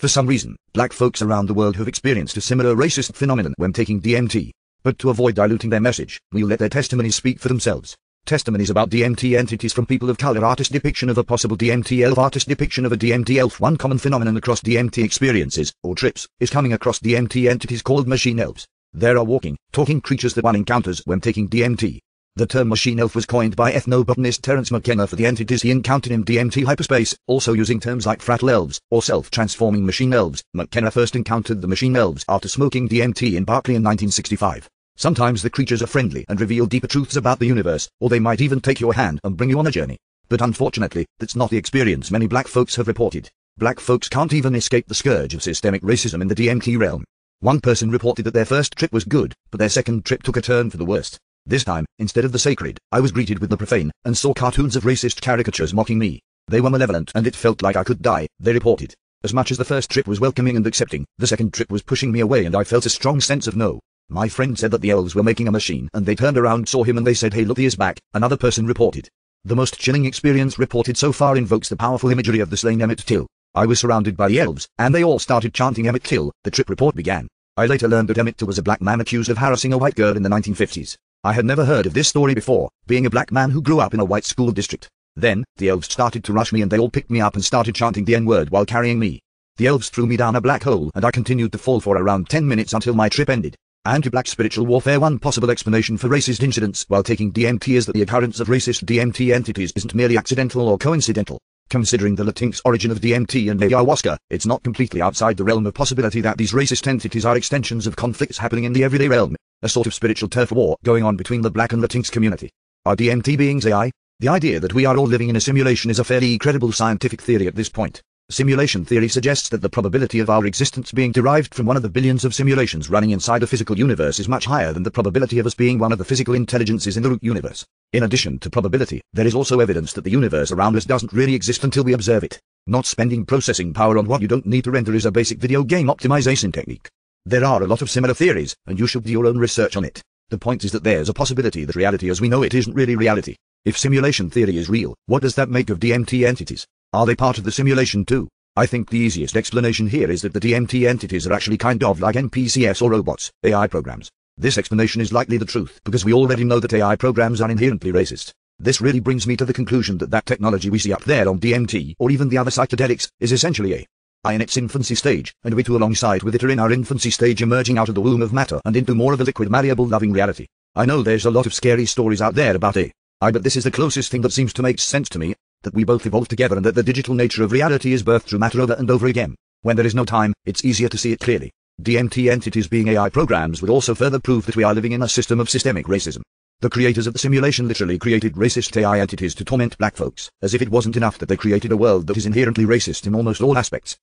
For some reason, black folks around the world have experienced a similar racist phenomenon when taking DMT. But to avoid diluting their message, we'll let their testimonies speak for themselves. Testimonies about DMT entities from people of color. Artist depiction of a possible DMT elf. Artist depiction of a DMT elf. One common phenomenon across DMT experiences, or trips, is coming across DMT entities called machine elves. There are walking, talking creatures that one encounters when taking DMT. The term machine elf was coined by ethnobotanist Terence McKenna for the entities he encountered in DMT hyperspace, also using terms like fractal elves, or self-transforming machine elves. McKenna first encountered the machine elves after smoking DMT in Berkeley in 1965. Sometimes the creatures are friendly and reveal deeper truths about the universe, or they might even take your hand and bring you on a journey. But unfortunately, that's not the experience many black folks have reported. Black folks can't even escape the scourge of systemic racism in the DMT realm. One person reported that their first trip was good, but their second trip took a turn for the worst. This time, instead of the sacred, I was greeted with the profane, and saw cartoons of racist caricatures mocking me. They were malevolent and it felt like I could die, they reported. As much as the first trip was welcoming and accepting, the second trip was pushing me away and I felt a strong sense of no. My friend said that the elves were making a machine and they turned around, saw him and they said, "Hey, look, he is back," another person reported. The most chilling experience reported so far invokes the powerful imagery of the slain Emmett Till. I was surrounded by the elves, and they all started chanting Emmett Till. The trip report began. I later learned that Emmett Till was a black man accused of harassing a white girl in the 1950s. I had never heard of this story before, being a black man who grew up in a white school district. Then, the elves started to rush me and they all picked me up and started chanting the N-word while carrying me. The elves threw me down a black hole and I continued to fall for around 10 minutes until my trip ended. Anti-black spiritual warfare. One possible explanation for racist incidents while taking DMT is that the occurrence of racist DMT entities isn't merely accidental or coincidental. Considering the Latinx origin of DMT and ayahuasca, it's not completely outside the realm of possibility that these racist entities are extensions of conflicts happening in the everyday realm, a sort of spiritual turf war going on between the black and Latinx community. Are DMT beings AI? The idea that we are all living in a simulation is a fairly credible scientific theory at this point. Simulation theory suggests that the probability of our existence being derived from one of the billions of simulations running inside a physical universe is much higher than the probability of us being one of the physical intelligences in the root universe. In addition to probability, there is also evidence that the universe around us doesn't really exist until we observe it. Not spending processing power on what you don't need to render is a basic video game optimization technique. There are a lot of similar theories, and you should do your own research on it. The point is that there's a possibility that reality as we know it isn't really reality. If simulation theory is real, what does that make of DMT entities? Are they part of the simulation too? I think the easiest explanation here is that the DMT entities are actually kind of like NPCs or robots, AI programs. This explanation is likely the truth because we already know that AI programs are inherently racist. This really brings me to the conclusion that that technology we see up there on DMT or even the other psychedelics is essentially AI in its infancy stage, and we too alongside with it are in our infancy stage emerging out of the womb of matter and into more of a liquid malleable loving reality. I know there's a lot of scary stories out there about AI, but this is the closest thing that seems to make sense to me. That we both evolved together and that the digital nature of reality is birthed through matter over and over again. When there is no time, it's easier to see it clearly. DMT entities being AI programs would also further prove that we are living in a system of systemic racism. The creators of the simulation literally created racist AI entities to torment black folks, as if it wasn't enough that they created a world that is inherently racist in almost all aspects.